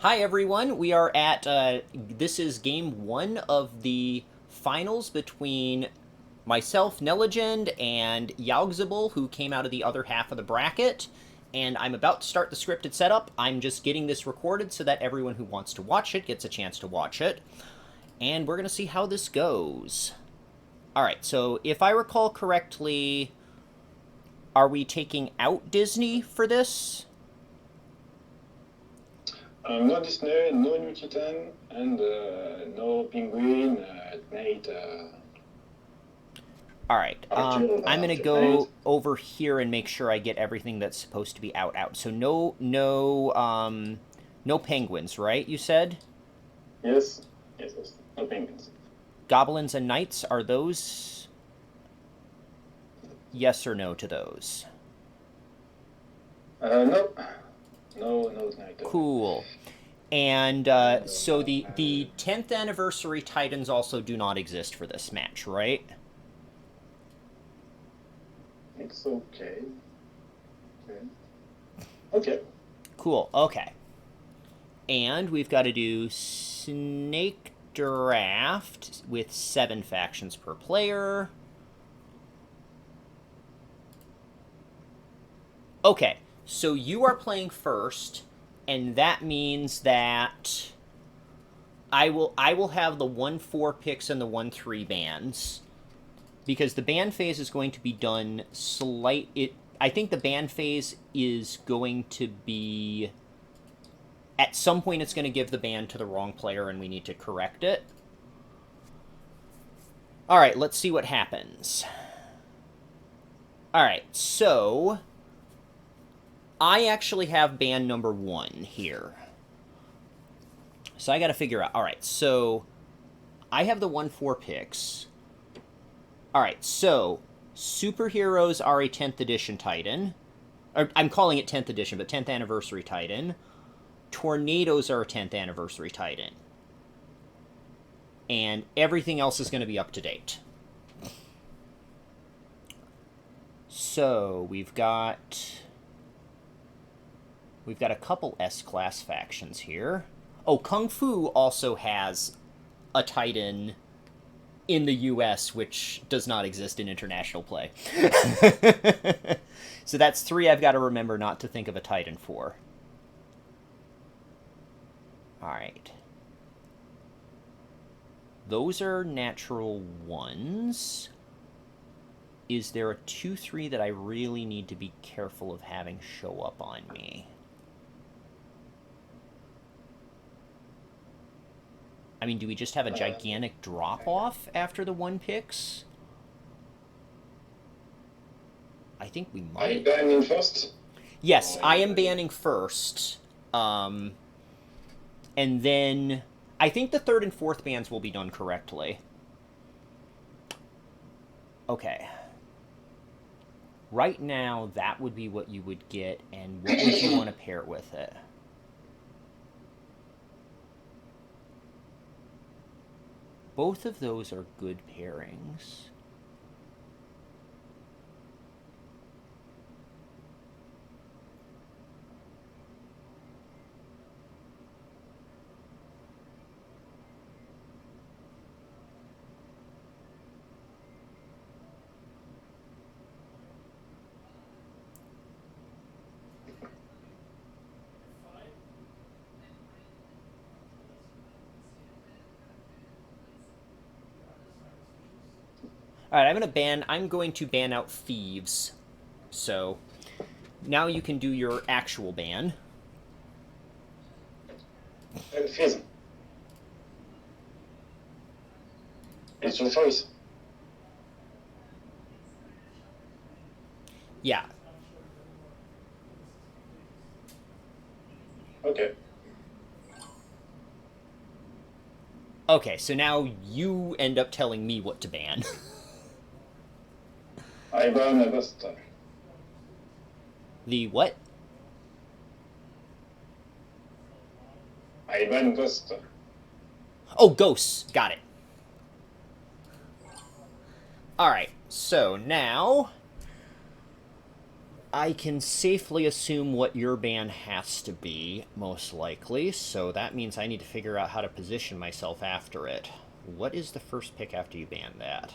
Hi everyone, we are at, this is game one of the finals between myself, Neligend, and Yaug, who came out of the other half of the bracket. And I'm about to start the scripted setup. I'm just getting this recorded so that everyone who wants to watch it gets a chance to watch it. And we're going to see how this goes. Alright, so if I recall correctly, are we taking out Disney for this? No Disney, no New Titan, and no Penguin, Nate, Alright, Arthur, I'm gonna Nate. go over here and make sure I get everything that's supposed to be out. So no penguins, right, you said? Yes, yes, no Penguins. Goblins and knights, are those yes or no to those? No, no Nate. Cool. And And so the 10th anniversary Titans also do not exist for this match, right? it's okay. Okay. Okay. Cool, okay. And we've got to do Snake Draft with 7 factions per player. Okay, so you are playing first, and that means that I will have the 1-4 picks and the 1-3 bans, because the ban phase is going to be done I think the ban phase is going to be at some point it's going to give the ban to the wrong player and we need to correct it. All right, let's see what happens. All right, so I actually have ban number 1 here. So I got to figure out. All right, so I have the 1-4 picks. All right, so superheroes are a 10th edition Titan. Or, I'm calling it 10th edition, but 10th anniversary Titan. Tornadoes are a 10th anniversary Titan. And everything else is going to be up to date. So we've got a couple S-class factions here. Oh, Kung Fu also has a Titan in the US, which does not exist in international play. So that's 3 I've got to remember not to think of a Titan for. Alright. Those are natural 1s. Is there a 2-3 that I really need to be careful of having show up on me? I mean, do we just have a gigantic drop-off after the 1 picks? I think we Are you might. banning first? Yes, Or are I you am banning? banning first. And then I think the 3rd and 4th bans will be done correctly. Okay. Right now, that would be what you would get, and what would you want to pair with it? Both of those are good pairings. All right, I'm going to ban out thieves. So now you can do your actual ban. Fizz. It's your choice. Yeah. Okay. Okay, so now you end up telling me what to ban. I ban Ghost. The what? I ban Ghost. Oh, ghosts. Got it. All right, so now I can safely assume what your ban has to be, most likely, so that means I need to figure out how to position myself after it. What is the first pick after you ban that?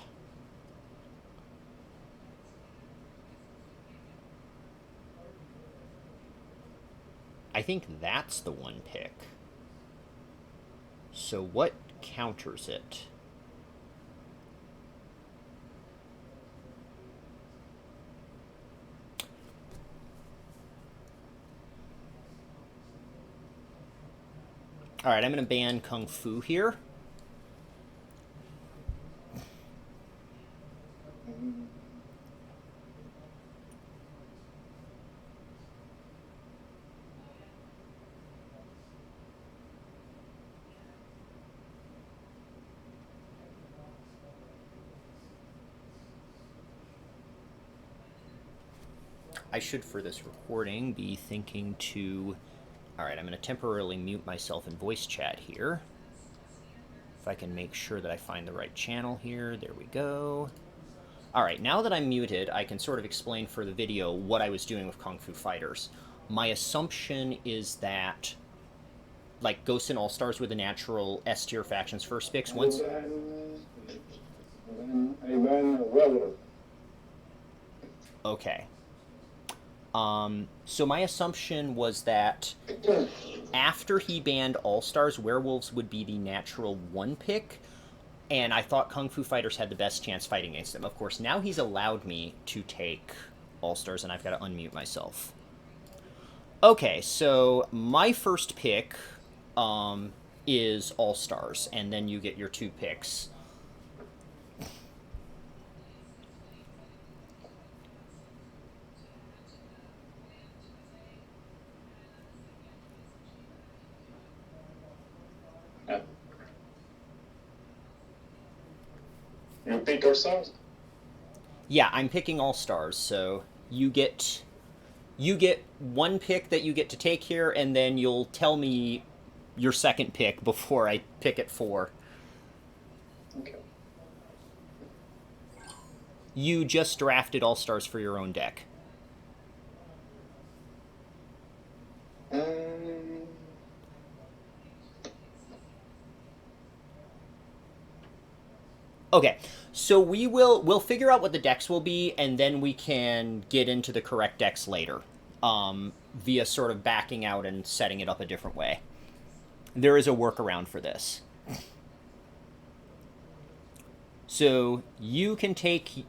I think that's the one pick. So what counters it? Alright, I'm going to ban Kung Fu here. I should, for this recording, be thinking to... Alright, I'm going to temporarily mute myself in voice chat here. If I can make sure that I find the right channel here. There we go. Alright, now that I'm muted, I can sort of explain for the video what I was doing with Kung Fu Fighters. My assumption is that, like, Ghosts and All-Stars were the natural S-tier factions first picks. Once... Okay. So my assumption was that after he banned All-Stars, Werewolves would be the natural one pick, and I thought Kung Fu Fighters had the best chance fighting against them. Of course, now he's allowed me to take All-Stars, and I've got to unmute myself. Okay, so my first pick is All-Stars, and then you get your two picks. You pick All-Stars? Yeah, I'm picking All-Stars, so you get one pick that you get to take here, and then you'll tell me your second pick before I pick at 4. Okay. You just drafted All-Stars for your own deck. Okay, so we'll figure out what the decks will be, and then we can get into the correct decks later, via sort of backing out and setting it up a different way. There is a workaround for this. So you can figure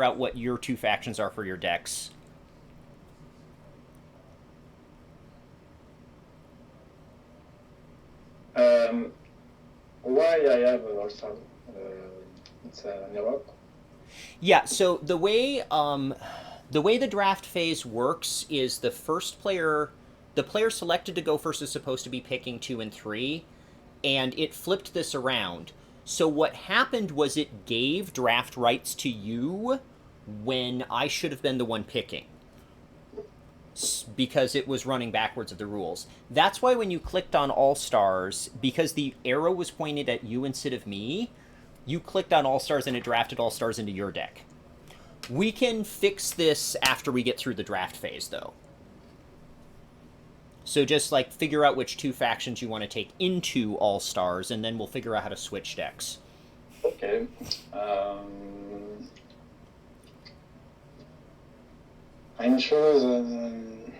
out what your two factions are for your decks. Why I have an All-Star? It's an Yaug. Yeah, so the way the draft phase works is the player selected to go first is supposed to be picking 2 and 3, and it flipped this around. So what happened was it gave draft rights to you when I should have been the one picking, because it was running backwards of the rules. That's why when you clicked on All-Stars, because the arrow was pointed at you instead of me, you clicked on All-Stars and it drafted All-Stars into your deck. We can fix this after we get through the draft phase, though. So just, like, figure out which two factions you want to take into All-Stars, and then we'll figure out how to switch decks. Okay. I'm choosing.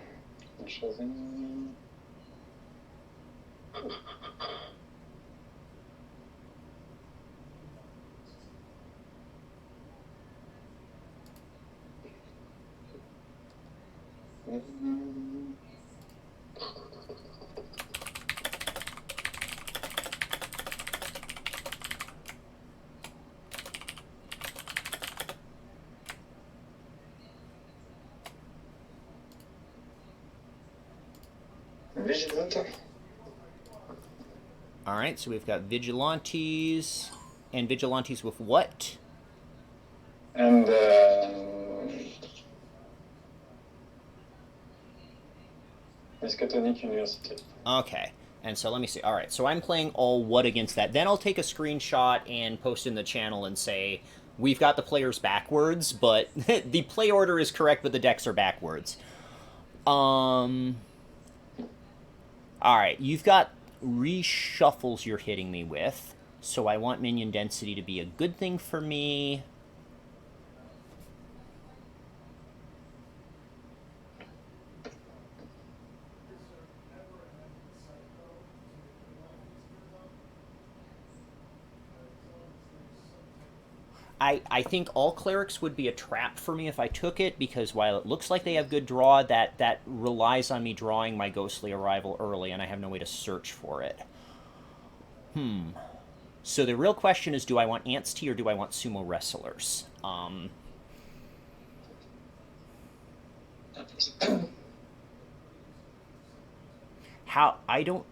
Vigilantes. All right, so we've got Vigilantes, and Vigilantes with what? And Miskatonic University. Okay, and so let me see. All right, so I'm playing all what against that. Then I'll take a screenshot and post in the channel and say we've got the players backwards, but the play order is correct, but the decks are backwards. All right, you've got reshuffles you're hitting me with, so I want minion density to be a good thing for me. I think all clerics would be a trap for me if I took it, because while it looks like they have good draw, that relies on me drawing my ghostly arrival early, and I have no way to search for it. So the real question is, do I want Ants Tea or do I want Sumo Wrestlers?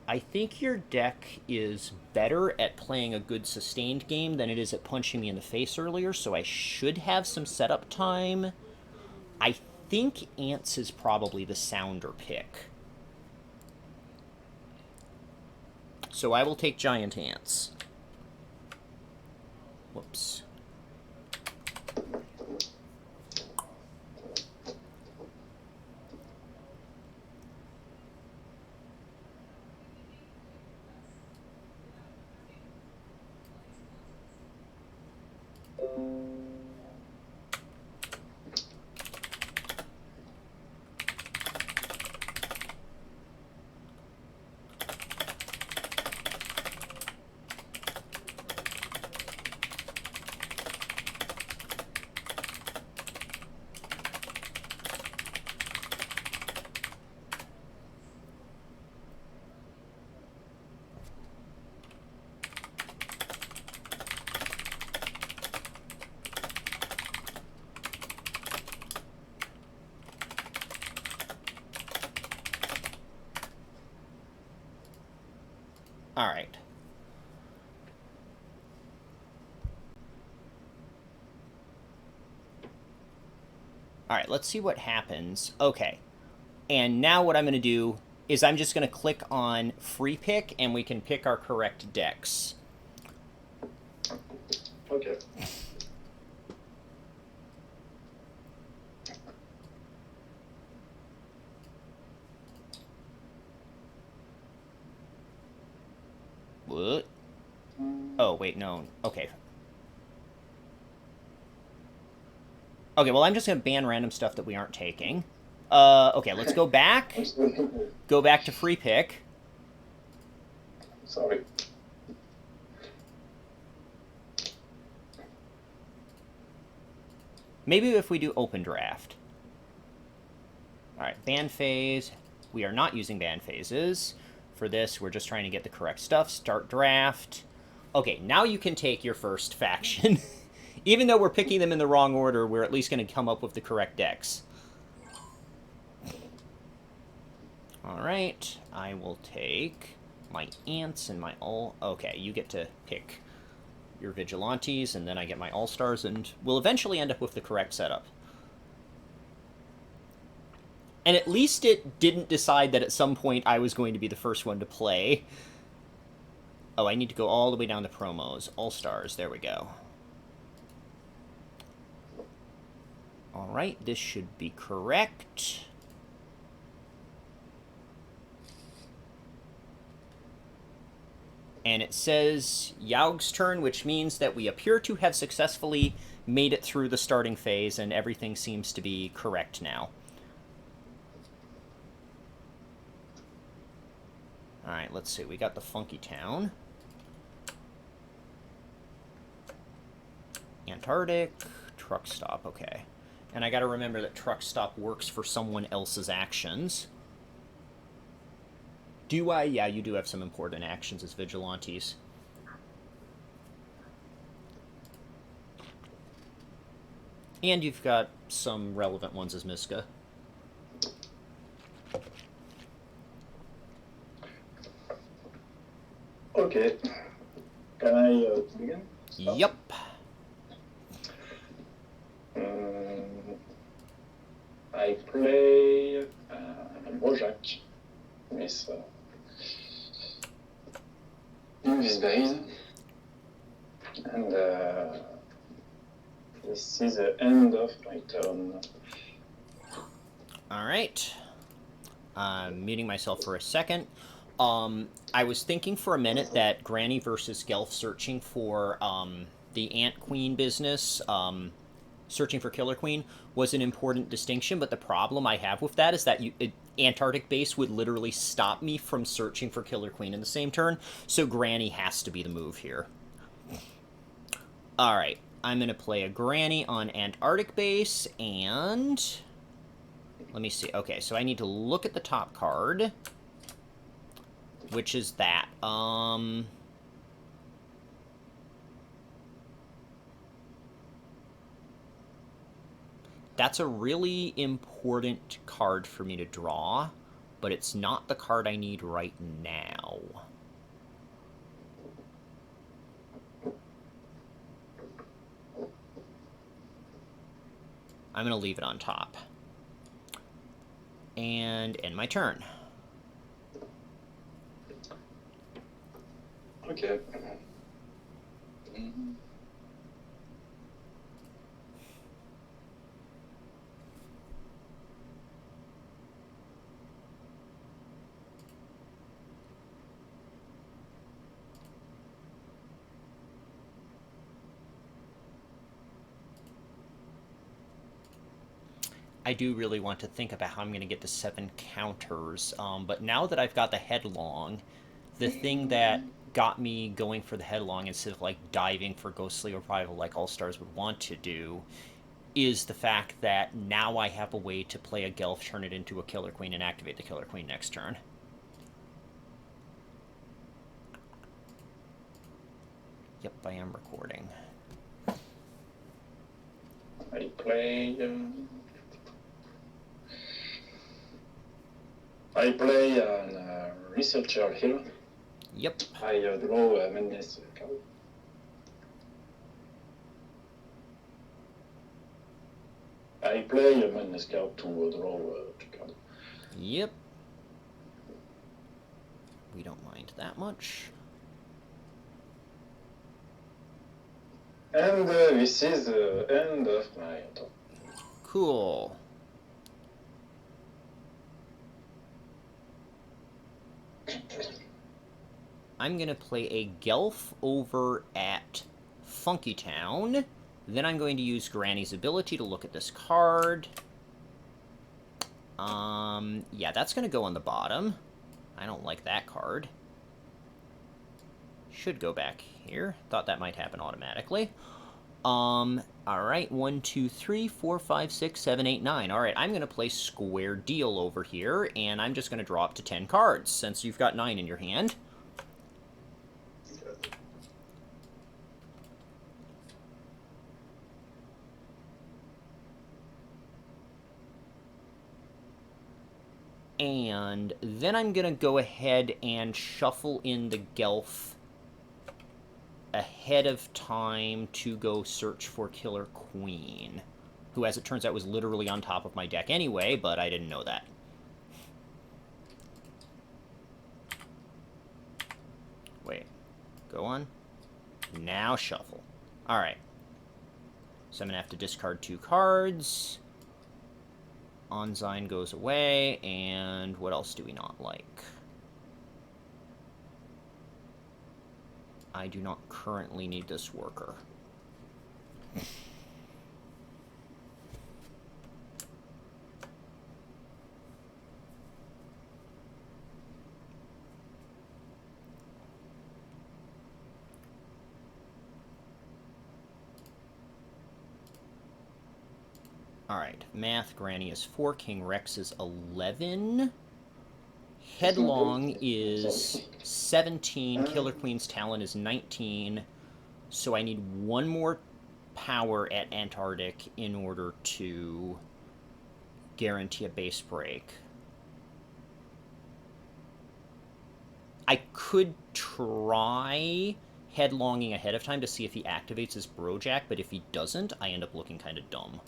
I think your deck is better at playing a good sustained game than it is at punching me in the face earlier, so I should have some setup time. I think Ants is probably the sounder pick. So I will take Giant Ants. Whoops. All right. All right, let's see what happens. Okay. And now what I'm going to do is I'm just going to click on free pick and we can pick our correct decks. Okay. What? Oh, wait, no. Okay. Okay, well, I'm just going to ban random stuff that we aren't taking. Okay, let's go back. Go back to free pick. Sorry. Maybe if we do open draft. All right, ban phase. We are not using ban phases. For this, we're just trying to get the correct stuff. Start draft. Okay, now you can take your first faction. Even though we're picking them in the wrong order, we're at least going to come up with the correct decks. All right, I will take my Ants and my all. Okay, you get to pick your Vigilantes, and then I get my All-Stars, and we'll eventually end up with the correct setup. And at least it didn't decide that at some point I was going to be the first one to play. Oh, I need to go all the way down to promos. All-Stars, there we go. All right, this should be correct. And it says Yaug's turn, which means that we appear to have successfully made it through the starting phase, and everything seems to be correct now. All right, let's see. We got the Funky Town. Antarctic. Truck Stop, okay. And I gotta remember that Truck Stop works for someone else's actions. Do I? Yeah, you do have some important actions as Vigilantes. And you've got some relevant ones as Miska. Okay. Can I begin? Yep. I play Bojack with in this base, and This is the end of my turn. All right. I'm muting myself for a second. I was thinking for a minute that Granny versus Gelf searching for the Ant Queen business, searching for Killer Queen, was an important distinction, but the problem I have with that is that Antarctic base would literally stop me from searching for Killer Queen in the same turn, so Granny has to be the move here. Alright, I'm going to play a Granny on Antarctic base, and... let me see. Okay, so I need to look at the top card, which is that. That's a really important card for me to draw, but it's not the card I need right now. I'm going to leave it on top. And end my turn. Okay. I do really want to think about how I'm going to get to 7 counters, but now that I've got the Headlong, the thing that got me going for the Headlong instead of like diving for Ghostly Revival like All Stars would want to do is the fact that now I have a way to play a Gelf, turn it into a Killer Queen, and activate the Killer Queen next turn. Yep, I am recording. I play an researcher here. Yep. I draw a Madness card. I play a Madness card to draw a card. Yep. We don't mind that much. And this is the end of my turn. Cool. I'm going to play a Gelf over at Funky Town. Then I'm going to use Granny's ability to look at this card. Yeah, that's going to go on the bottom. I don't like that card. Should go back here. Thought that might happen automatically. Alright, 1, 2, 3, 4, 5, 6, 7, 8, 9. Alright, I'm going to play Square Deal over here, and I'm just going to draw up to 10 cards, since you've got 9 in your hand. And then I'm going to go ahead and shuffle in the Gelf ahead of time to go search for Killer Queen, who, as it turns out, was literally on top of my deck anyway, but I didn't know that. Wait. Go on. Now shuffle. Alright. So I'm going to have to discard 2 cards. Onzine goes away, and what else do we not like? I do not currently need this worker. Alright, math, Granny is 4, King Rex is 11. Headlong is 17, Killer Queen's Talon is 19, so I need 1 more power at Antarctic in order to guarantee a base break. I could try Headlonging ahead of time to see if he activates his Brojack, but if he doesn't, I end up looking kind of dumb.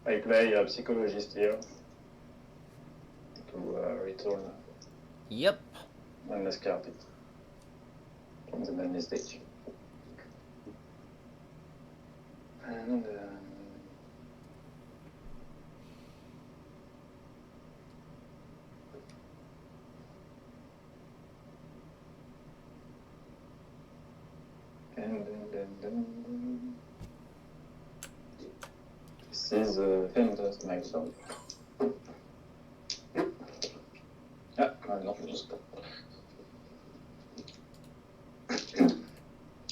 I play a psychologist here to return Yep. madness card from the madness deck. And this is Famous Milestone. Ah, non, juste.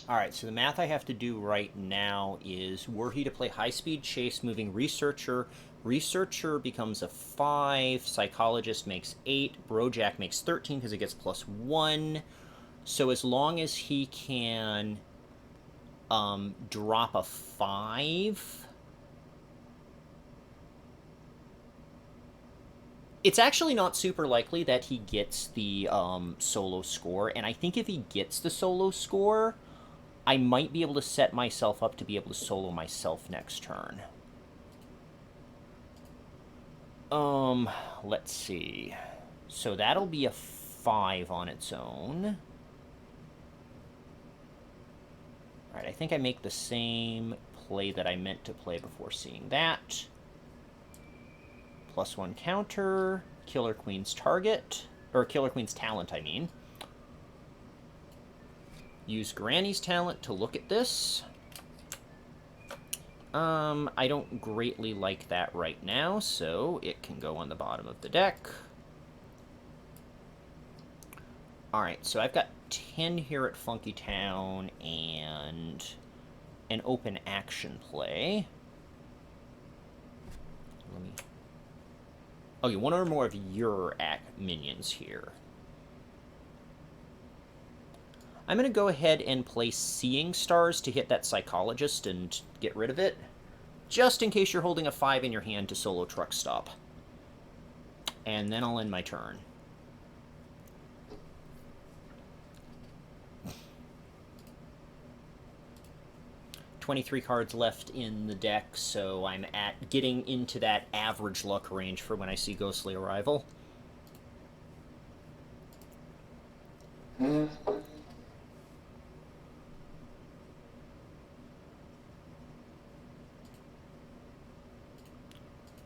Alright, so the math I have to do right now is, were he to play high-speed chase, moving researcher, researcher becomes a 5, psychologist makes 8, brojack makes 13 because it gets +1. So as long as he can drop a 5... It's actually not super likely that he gets the solo score, and I think if he gets the solo score, I might be able to set myself up to be able to solo myself next turn. Let's see. So that'll be a 5 on its own. Alright, I think I make the same play that I meant to play before seeing that. +1 counter, Killer Queen's target, or Killer Queen's talent, I mean. Use Granny's talent to look at this. I don't greatly like that right now, so it can go on the bottom of the deck. Alright, so I've got 10 here at Funky Town and an open action play. Let me... Okay, one or more of your minions here. I'm going to go ahead and play Seeing Stars to hit that Psychologist and get rid of it, just in case you're holding a 5 in your hand to solo Truck Stop. And then I'll end my turn. $23 cards left in the deck, so I'm at getting into that average luck range for when I see Ghostly Arrival.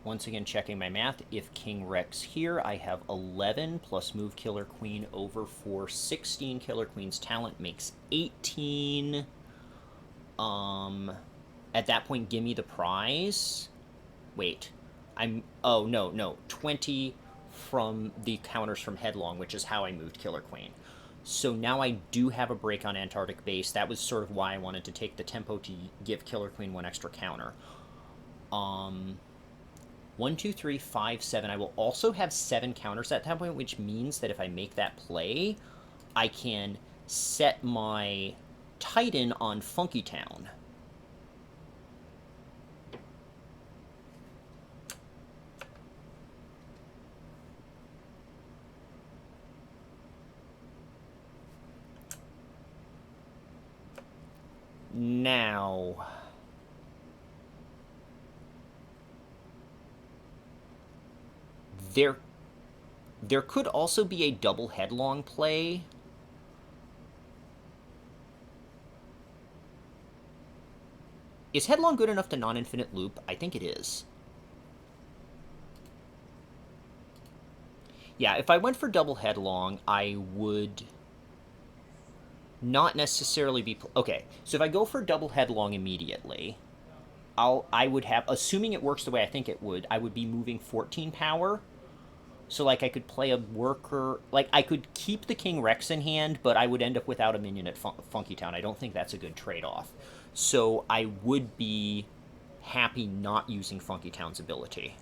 Once again, checking my math. If King Rex here, I have 11 plus move Killer Queen over for 16. Killer Queen's talent makes 18. At that point, give me the prize. Wait, oh, no, 20 from the counters from Headlong, which is how I moved Killer Queen. So now I do have a break on Antarctic base. That was sort of why I wanted to take the tempo to give Killer Queen 1 extra counter. 1, 2, 3, 5, 7. I will also have 7 counters at that point, which means that if I make that play, I can set my Titan on Funky Town. Now, there could also be a double Headlong play. Is Headlong good enough to non-infinite loop? I think it is. Yeah, if I went for double Headlong, I would not necessarily be... Okay, so if I go for double Headlong immediately, I would have... Assuming it works the way I think it would, I would be moving 14 power. So, like, I could play a worker... Like, I could keep the King Rex in hand, but I would end up without a minion at Funky Town. I don't think that's a good trade-off. So I would be happy not using Funky Town's ability.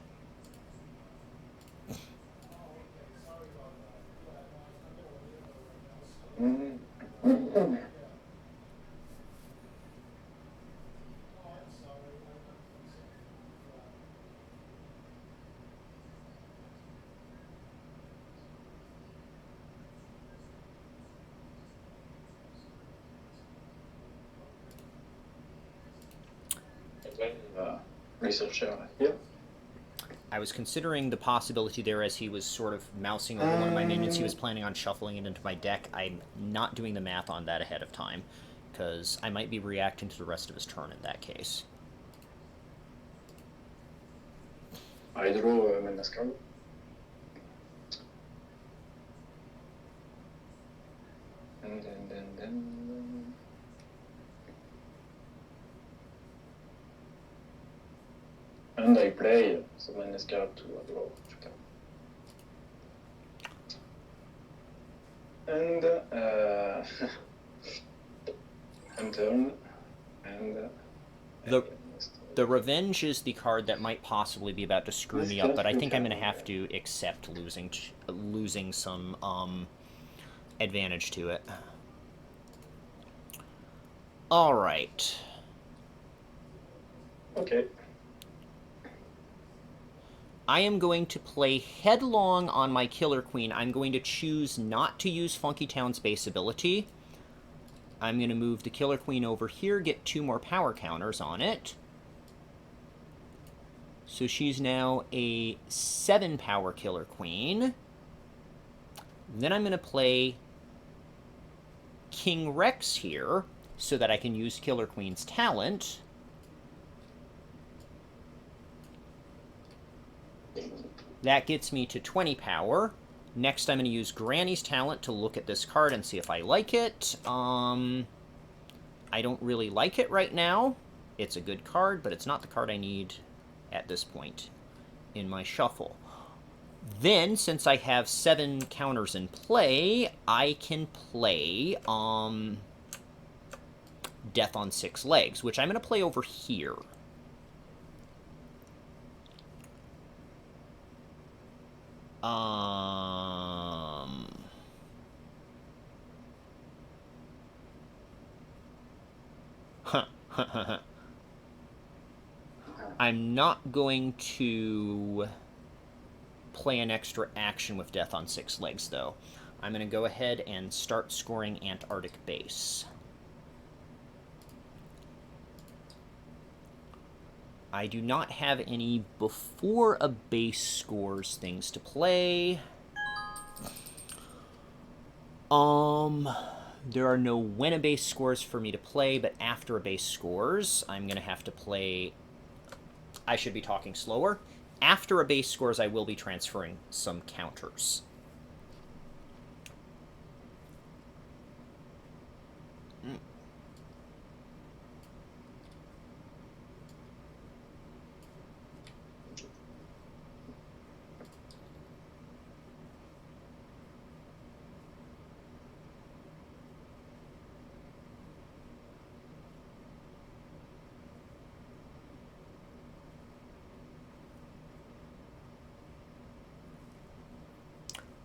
Researcher here. I was considering the possibility there as he was sort of mousing over one of my minions. He was planning on shuffling it into my deck. I'm not doing the math on that ahead of time, because I might be reacting to the rest of his turn in that case. I draw a menace card. And then... And I play the menace card to draw 2 cards. And and turn and the Revenge is the card that might possibly be about to screw me up, but I think I'm going to have to accept losing some advantage to it. All right. Okay. I am going to play Headlong on my Killer Queen. I'm going to choose not to use Funky Town's base ability. I'm going to move the Killer Queen over here, get 2 more power counters on it. So she's now a 7 power Killer Queen. Then I'm going to play King Rex here so that I can use Killer Queen's talent. That gets me to 20 power. Next, I'm going to use Granny's talent to look at this card and see if I like it. I don't really like it right now. It's a good card, but it's not the card I need at this point in my shuffle. Then, since I have 7 counters in play, I can play Death on 6 Legs, which I'm going to play over here. I'm not going to play an extra action with Death on 6 Legs, though. I'm going to go ahead and start scoring Antarctic Base. I do not have any before a base scores things to play. There are no when a base scores for me to play, but after a base scores, I'm going to have to play... I should be talking slower. After a base scores, I will be transferring some counters.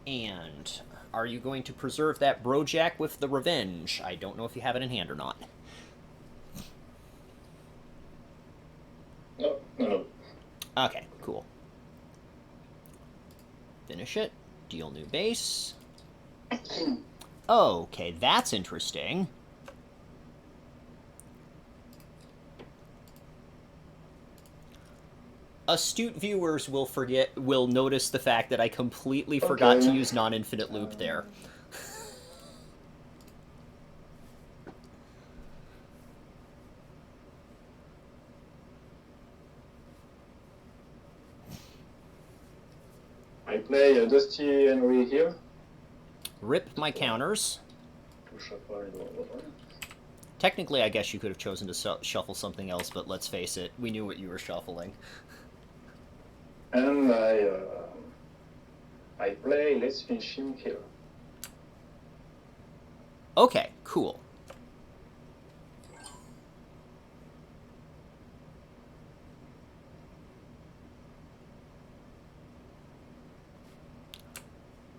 And are you going to preserve that Brojack with the Revenge? I don't know if you have it in hand or not. No. Okay, cool. Finish it. Deal new base. Okay, that's interesting. Astute viewers will notice the fact that I completely forgot to use non-infinite loop there. I play a Dusty Henry here. Rip my counters. Technically, I guess you could have chosen to shuffle something else, but let's face it, we knew what you were shuffling. And I play Let's Finish Him here. Okay, cool.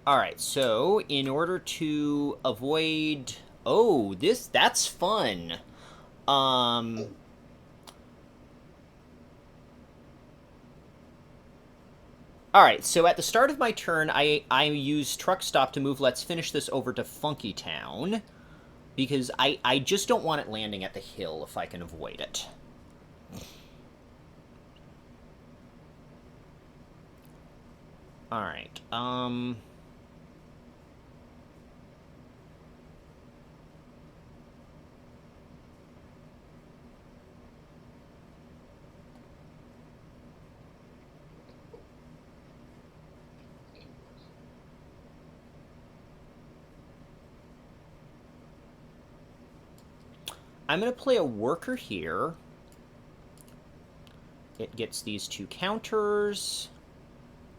Alright, so in order to avoid... Oh, that's fun. Alright, so at the start of my turn, I use Truck Stop to move Let's Finish This over to Funky Town, because I just don't want it landing at the hill if I can avoid it. Alright, I'm going to play a worker here. It gets these 2 counters.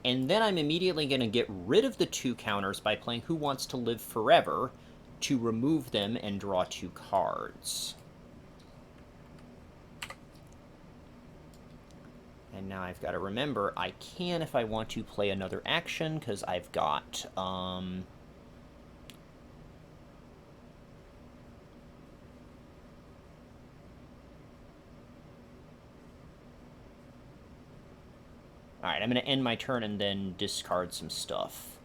And then I'm immediately going to get rid of the 2 counters by playing Who Wants to Live Forever to remove them and draw 2 cards. And now I've got to remember, I can, if I want to, play another action, because I've got... Alright, I'm going to end my turn and then discard some stuff.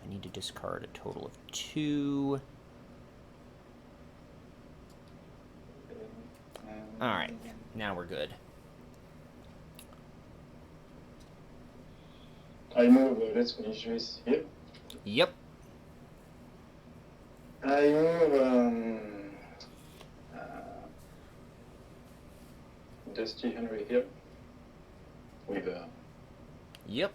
I need to discard a total of 2. Alright, now we're good. I move, let's finish this here. Yep. I move Dusty Henry here with Yep.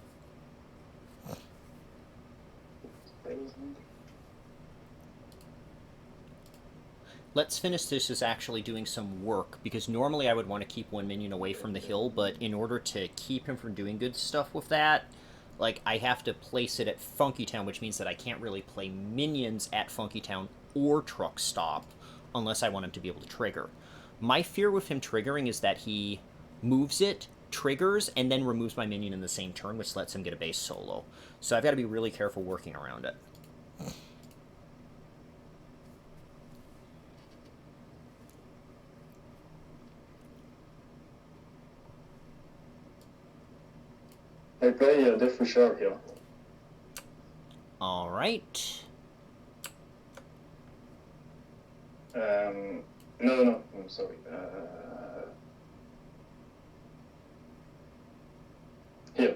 Let's finish this as actually doing some work, because normally I would want to keep 1 minion away from the hill, but in order to keep him from doing good stuff with that, like, I have to place it at Funky Town, which means that I can't really play minions at Funky Town or Truck Stop unless I want him to be able to trigger. My fear with him triggering is that he moves it, triggers, and then removes my minion in the same turn, which lets him get a base solo. So I've got to be really careful working around it. I play Death Wisher here. Alright. No, I'm sorry. Here.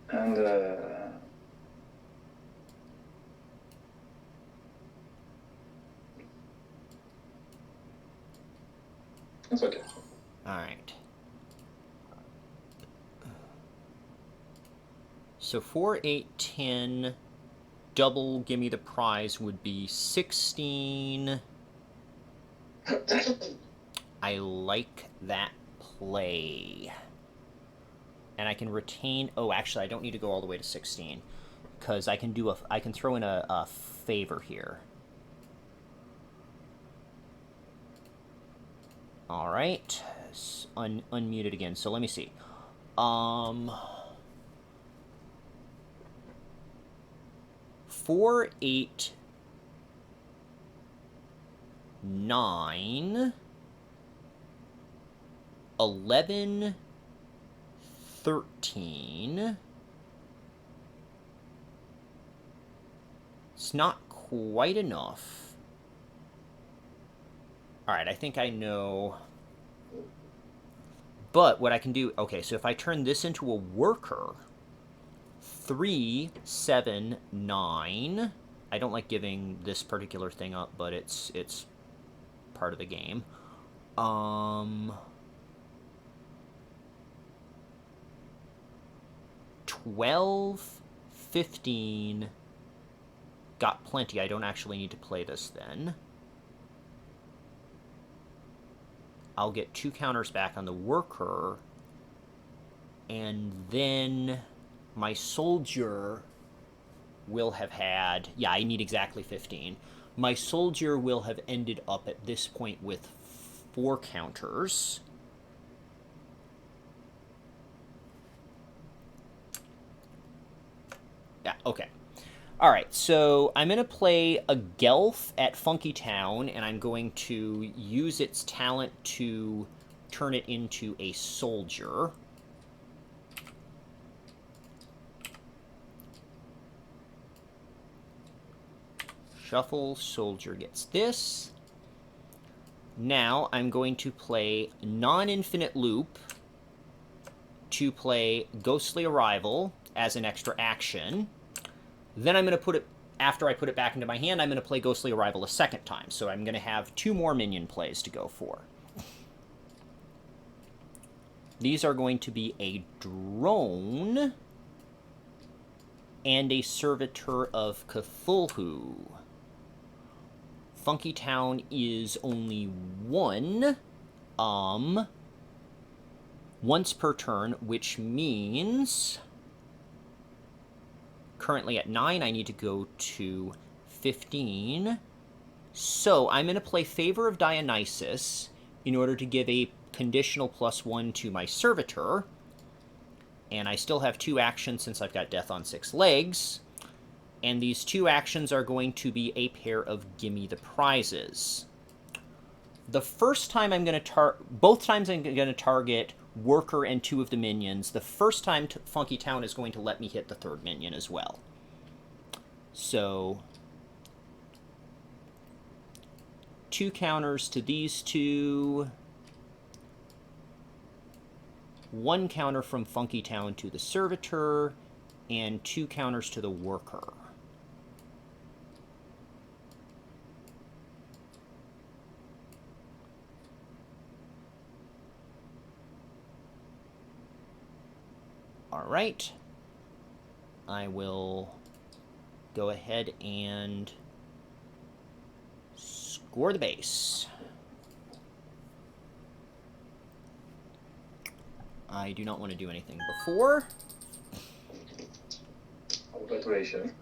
And it's okay. Alright. So 4, 8, 10, double give me the prize would be 16. I like that play. And I can retain... Oh, actually, I don't need to go all the way to 16. Because I can do I can throw in a favor here. Alright. Unmuted again. So let me see. 4, 8, 9, 11, 13. It's not quite enough. Alright, I think I know. But what I can do... Okay, so if I turn this into a worker... 3, 7, 9. I don't like giving this particular thing up, but it's part of the game. 12, 15. Got plenty. I don't actually need to play this then. I'll get 2 counters back on the worker. And then my soldier will have had... Yeah, I need exactly 15. My soldier will have ended up at this point with 4 counters. Yeah, okay. Alright, so I'm going to play a Gelf at Funky Town, and I'm going to use its talent to turn it into a soldier. Shuffle, soldier gets this. Now I'm going to play Non-Infinite Loop to play Ghostly Arrival as an extra action. Then I'm going to put it, after I put it back into my hand, I'm going to play Ghostly Arrival a second time. So I'm going to have 2 more minion plays to go for. These are going to be a Drone and a Servitor of Cthulhu. Funky Town is only 1, once per turn, which means currently at 9, I need to go to 15. So I'm going to play Favor of Dionysus in order to give a conditional +1 to my Servitor. And I still have 2 actions since I've got Death on 6 legs. And these 2 actions are going to be a pair of Gimme the Prizes. The first time I'm going to both times I'm going to target Worker and 2 of the minions. The first time Funky Town is going to let me hit the 3rd minion as well. So 2 counters to these 2. 1 counter from Funky Town to the Servitor, and 2 counters to the Worker. Alright. I will go ahead and score the base. I do not want to do anything before. Congratulations.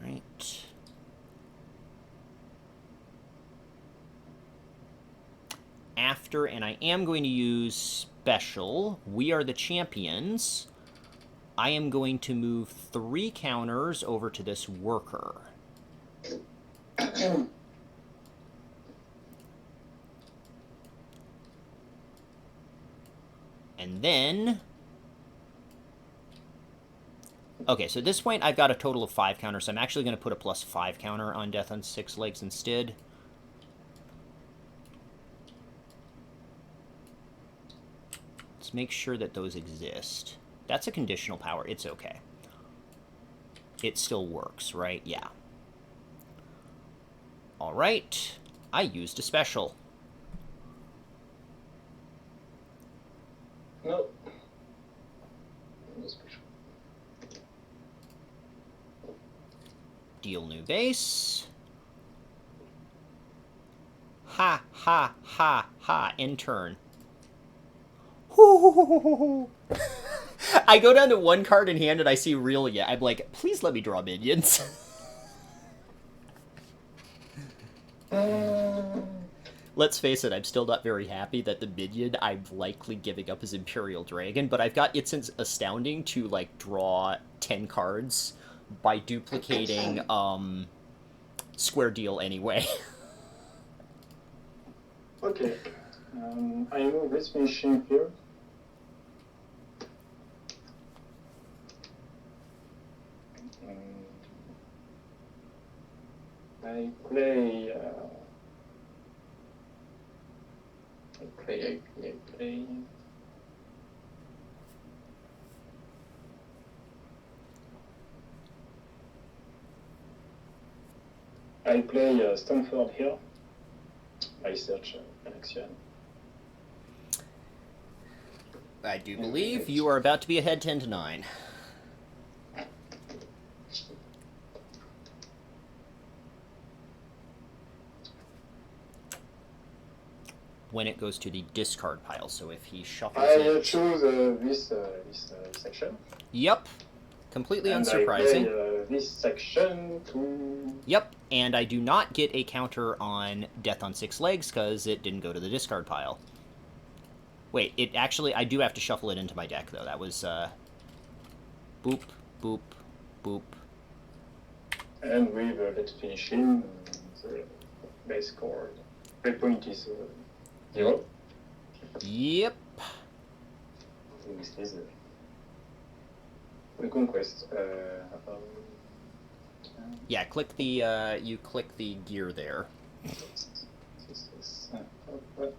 Right. After, and I am going to use special, We Are the Champions. I am going to move 3 counters over to this Worker. And then... Okay, so at this point I've got a total of 5 counters, so I'm actually going to put a +5 counter on Death on 6 legs instead. Let's make sure that those exist. That's a conditional power. It's okay. It still works, right? Yeah. Alright. I used a special. No. No special. Deal new base. Ha, ha, ha, ha. End turn. I go down to 1 card in hand and I see Relia. I'm like, please let me draw minions. Let's face it, I'm still not very happy that the minion I'm likely giving up is Imperial Dragon, but I've got It's Astounding to, like, draw 10 cards by duplicating, Square Deal anyway. Okay. I move this machine here. I play. I play Stanford here. I search an action. I do believe you are about to be ahead 10-9. When it goes to the discard pile, so if he shuffles I choose this section. Yep. Completely and unsurprising. I play this section to... Yep, and I do not get a counter on Death on 6 legs because it didn't go to the discard pile. Wait, it actually, I do have to shuffle it into my deck, though. That was, boop, boop, boop. And with Let's Finish In, the base score. Play point is 0. Yep. This is Reconquest. Yeah, click the you click the gear there. This. What?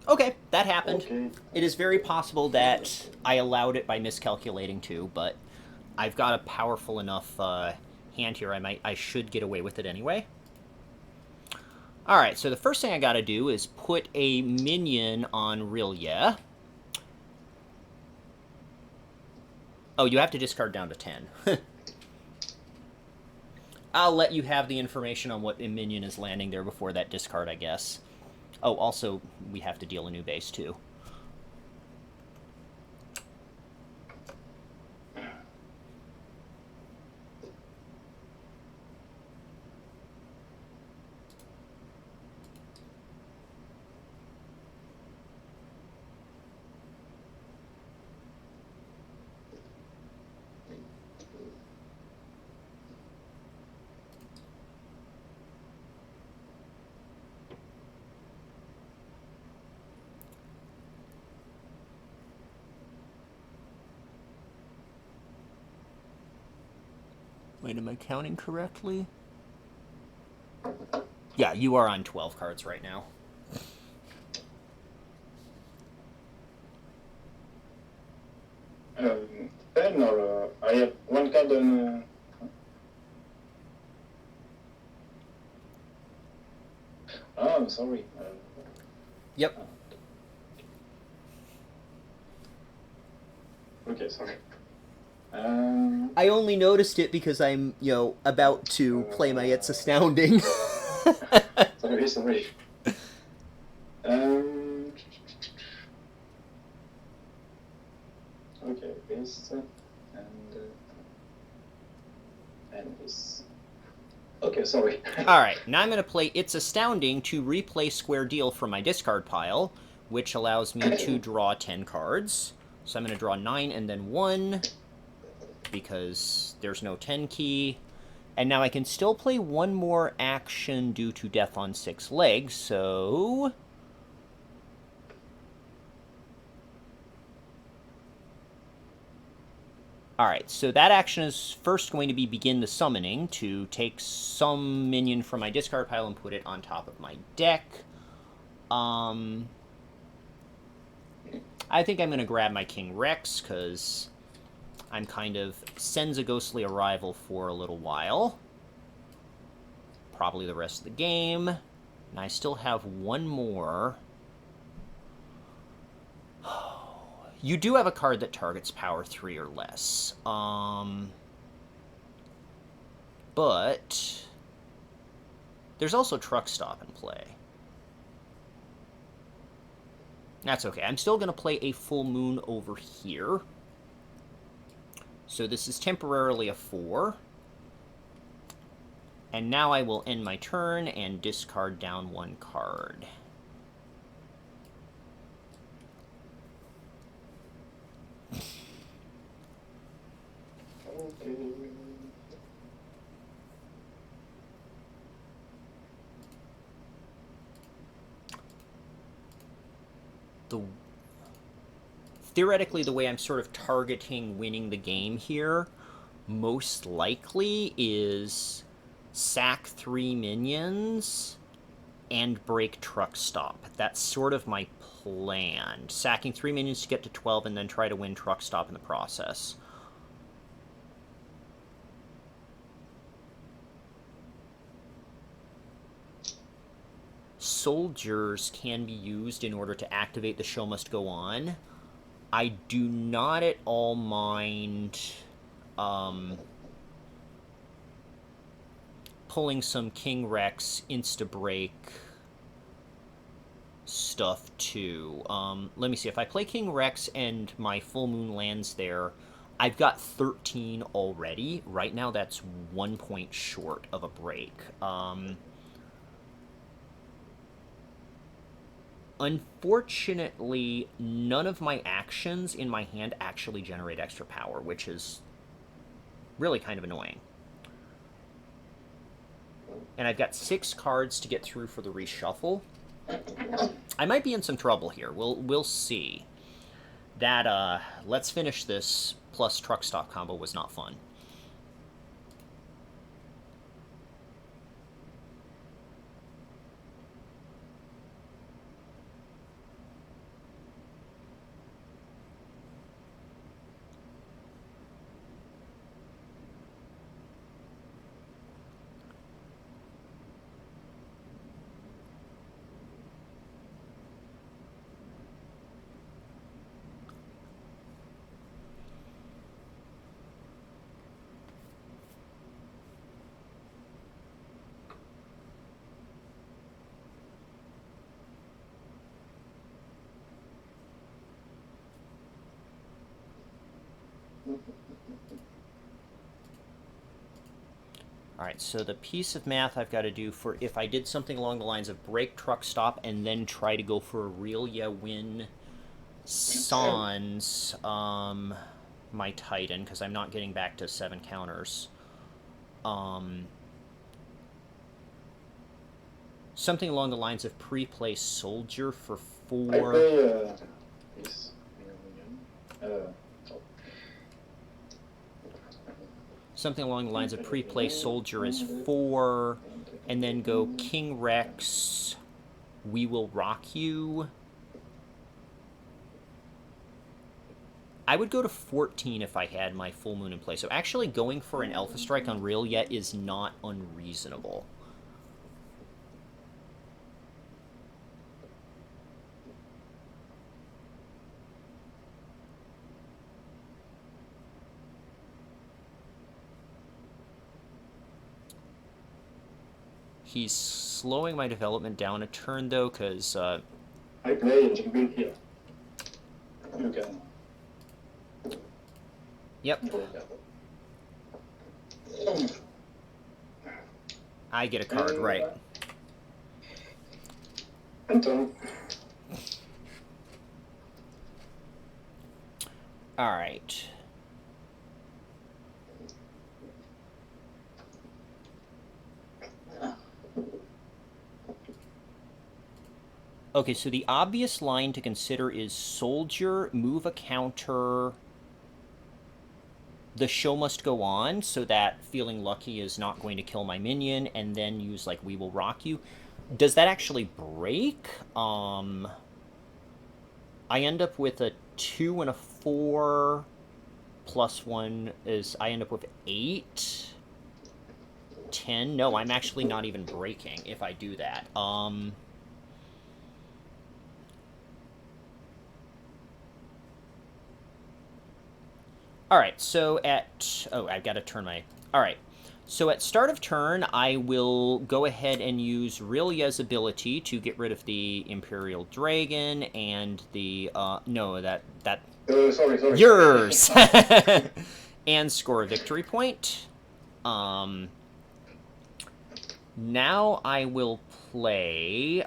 Okay, that happened. Okay. It is very possible that I allowed it by miscalculating too, but I've got a powerful enough hand here. I should get away with it anyway. All right, so the first thing I got to do is put a minion on Rilya. Oh, you have to discard down to 10. I'll let you have the information on what minion is landing there before that discard, I guess. Oh, also, we have to deal a new base, too. Wait, am I counting correctly? Yeah, you are on 12 cards right now. Ten or I have one card on. I'm sorry. Yep. Okay, sorry. I only noticed it because I'm, about to play my It's Astounding. Sorry. Okay, this and this. Okay, sorry. Alright, now I'm going to play It's Astounding to replay Square Deal from my discard pile, which allows me to draw 10 cards. So I'm going to draw 9 and then 1, because there's no 10 key. And now I can still play one more action due to death on 6 legs, so... Alright, so that action is first going to be begin the summoning to take some minion from my discard pile and put it on top of my deck. I think I'm going to grab my King Rex, because I'm kind of sends a ghostly arrival for a little while. Probably the rest of the game. And I still have one more. You do have a card that targets power 3 or less. But there's also Truck Stop in play. That's okay. I'm still going to play a Full Moon over here. So this is temporarily a 4. And now I will end my turn and discard down 1 card. Okay. Theoretically, the way I'm sort of targeting winning the game here, most likely is sack 3 minions and break Truck Stop. That's sort of my plan. Sacking 3 minions to get to 12 and then try to win Truck Stop in the process. Soldiers can be used in order to activate the show must go on. I do not at all mind pulling some King Rex insta-break stuff too. Let me see. If I play King Rex and my Full Moon lands there, I've got 13 already. Right now that's 1 point short of a break. Unfortunately, none of my actions in my hand actually generate extra power, which is really kind of annoying. And I've got 6 cards to get through for the reshuffle. I might be in some trouble here. We'll see. That, let's finish this plus truck stop combo was not fun. All right, so the piece of math I've got to do for if I did something along the lines of break, truck stop, and then try to go for Aurelia win Sans my Titan, because I'm not getting back to 7 counters. Something along the lines of pre-play Soldier for 4. I play this. Something along the lines of pre-play Soldier is 4, and then go King Rex, We Will Rock You. I would go to 14 if I had my full moon in play. So actually going for an Alpha Strike on Aurelia is not unreasonable. He's slowing my development down a turn, though, because... I play Jingle here. You can. Yep. I get a card, right. Anton. All right. Okay, so the obvious line to consider is Soldier, move a counter, the show must go on, so that Feeling Lucky is not going to kill my minion, and then use, like, We Will Rock You. Does that actually break? I end up with a 2 and a 4, plus 1 is... I end up with 8... 10? No, I'm actually not even breaking if I do that. Alright, so at... Oh, I've got to turn my... Alright, so at start of turn, I will go ahead and use Rilya's ability to get rid of the Imperial Dragon and the... no, that... Sorry. Yours! And score a victory point. Now I will play...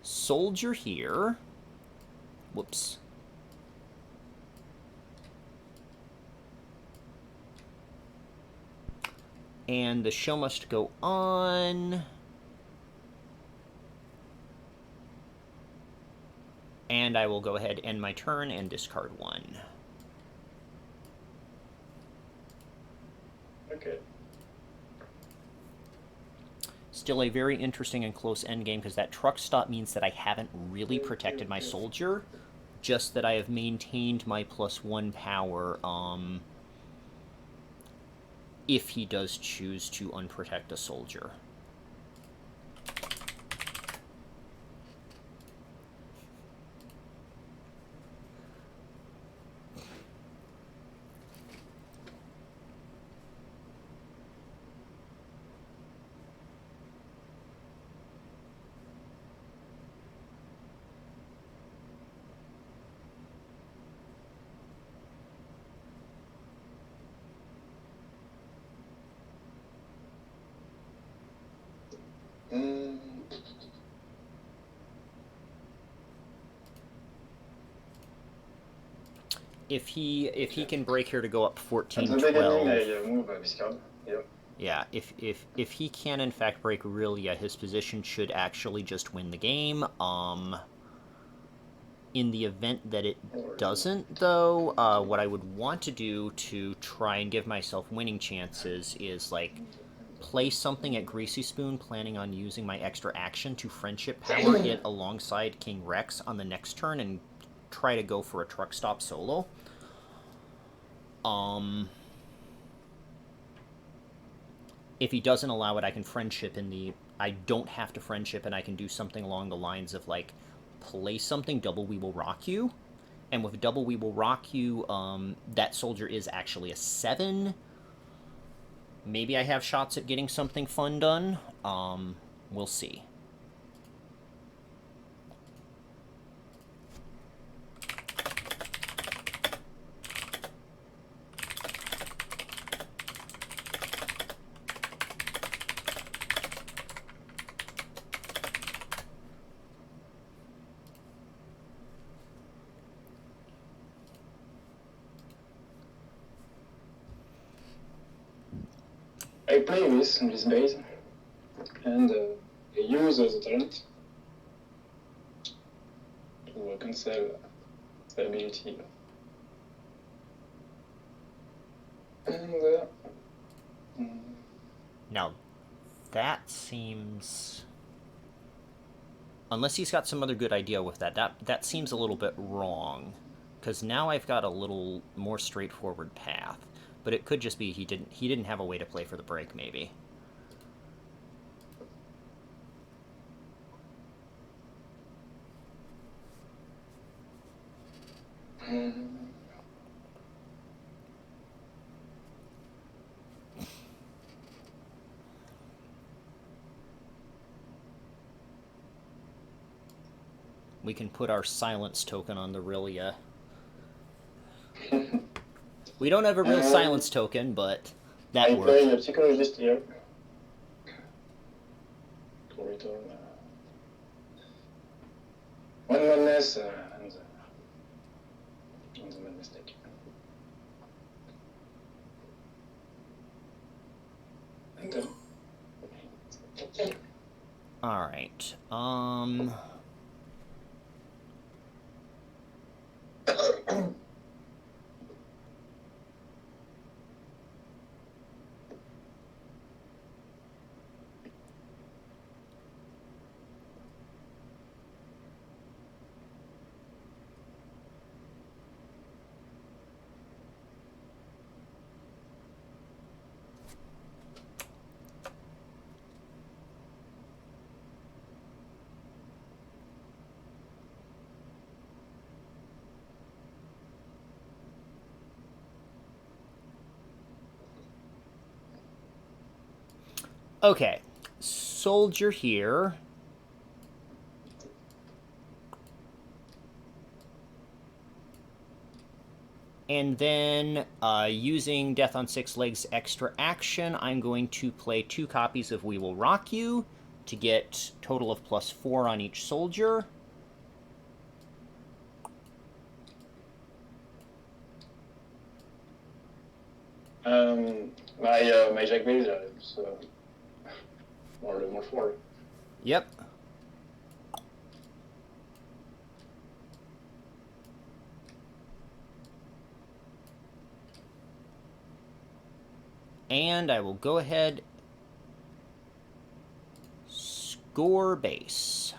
Soldier here. Whoops. And the show must go on. And I will go ahead, end my turn, and discard 1. Okay. Still a very interesting and close endgame, because that truck stop means that I haven't really protected my Soldier, just that I have maintained my +1 power, if he does choose to unprotect a Soldier. If he can break here to go up At 14, the beginning, 12. I move Viscard. Yep. Yeah, if he can in fact break Aurelia, his position should actually just win the game. In the event that it doesn't, though, what I would want to do to try and give myself winning chances is, like, play something at Greasy Spoon, planning on using my extra action to friendship power it alongside King Rex on the next turn and try to go for a truck stop solo. If he doesn't allow it, I can friendship in the... I don't have to friendship, and I can do something along the lines of, like, play something, double We Will Rock You. And with double We Will Rock You, that soldier is actually a 7. Maybe I have shots at getting something fun done. We'll see. I play this on this base, and I use the talent to cancel the ability. And Now, that seems... Unless he's got some other good idea with that seems a little bit wrong. Because now I've got a little more straightforward path. But it could just be he didn't have a way to play for the break, maybe. We can put our silence token on the Rilia. We don't have a real silence token, but that I works. play a psychologist here to return one madness and the mad mistake. And Alright. Okay. Soldier here. And then, using Death on 6 Legs extra action, I'm going to play 2 copies of We Will Rock You to get total of +4 on each soldier. my Jack Base is more 4. Yep. And I will go ahead, score base.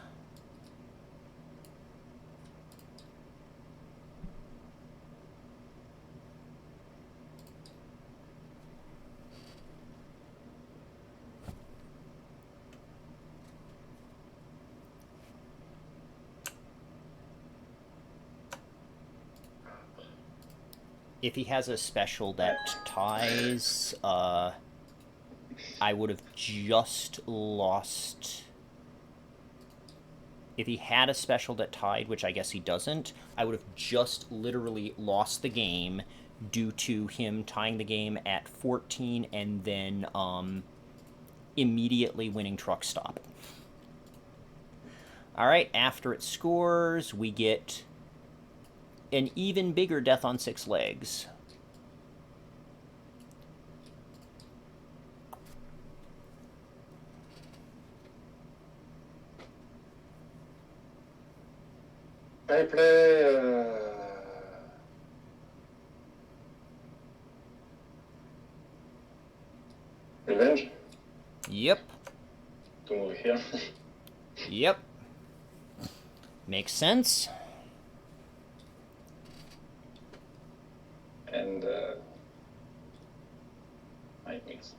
If he has a special that ties, I would have just lost... If he had a special that tied, which I guess he doesn't, I would have just literally lost the game due to him tying the game at 14 and then immediately winning truck stop. All right, after it scores, we get an even bigger death on 6 legs. I play Revenge Yep. to move here. Yep. Makes sense. And I mix.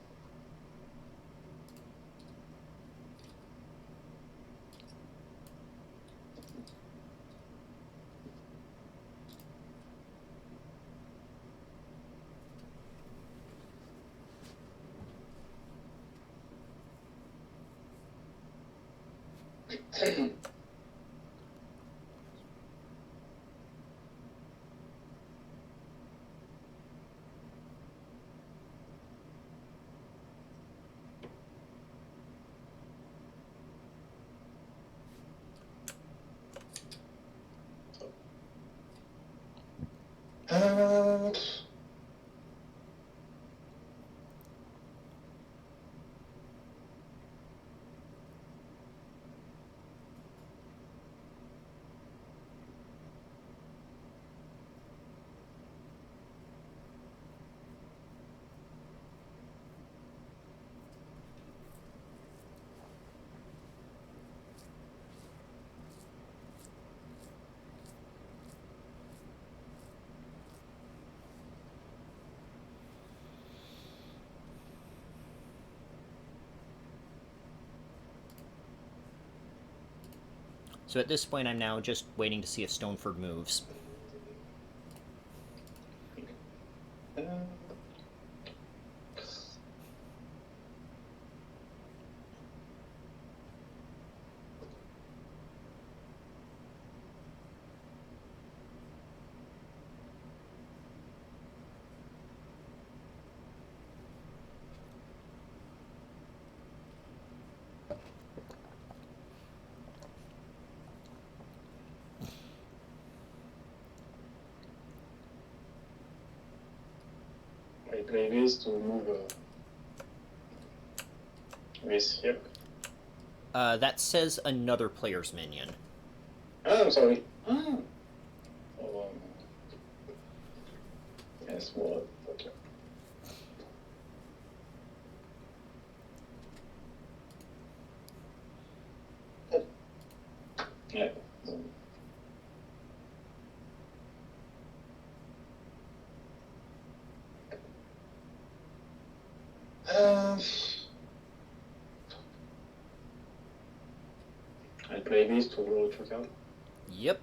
Uh, So at this point, I'm now just waiting to see if Stoneford moves. uh, I play this to move this here. That says another player's minion. Ah, I'm sorry. Yes, what? Okay. Yeah. I play this to roll trick out. Yep.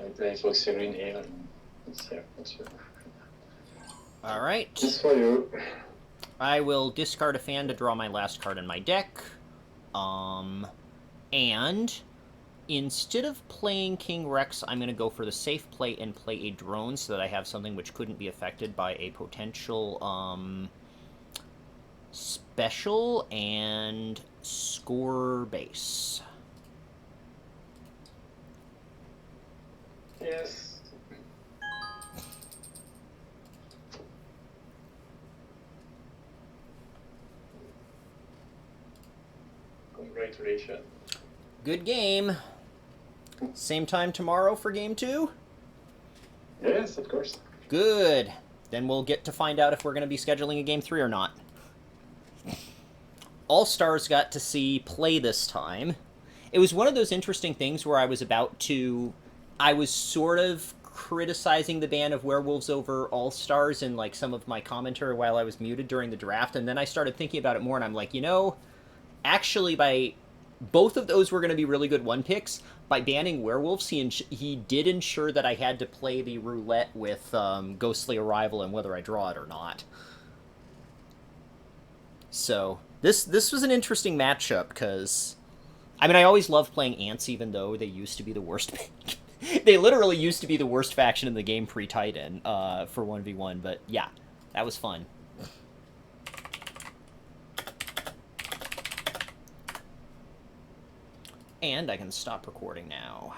I play Foxy Green here. And it's here. It's here. All right. It's for you. I will discard a fan to draw my last card in my deck. And instead of playing King Rex, I'm going to go for the safe play and play a drone so that I have something which couldn't be affected by a potential special and score base. Yes. Congratulations. Good game. Same time tomorrow for game 2? Yes, of course. Good. Then we'll get to find out if we're going to be scheduling a game 3 or not. All Stars got to see play this time, it was one of those interesting things where I was sort of criticizing the ban of Werewolves over All Stars in like some of my commentary while I was muted during the draft, and then I started thinking about it more, and I'm like, actually, by both of those were going to be really good one picks. By banning Werewolves, he did ensure that I had to play the roulette with Ghostly Arrival and whether I draw it or not. So this was an interesting matchup because, I mean, I always loved playing Ants, even though they used to be the worst. They literally used to be the worst faction in the game pre-Titan for 1v1, but yeah, that was fun. And I can stop recording now.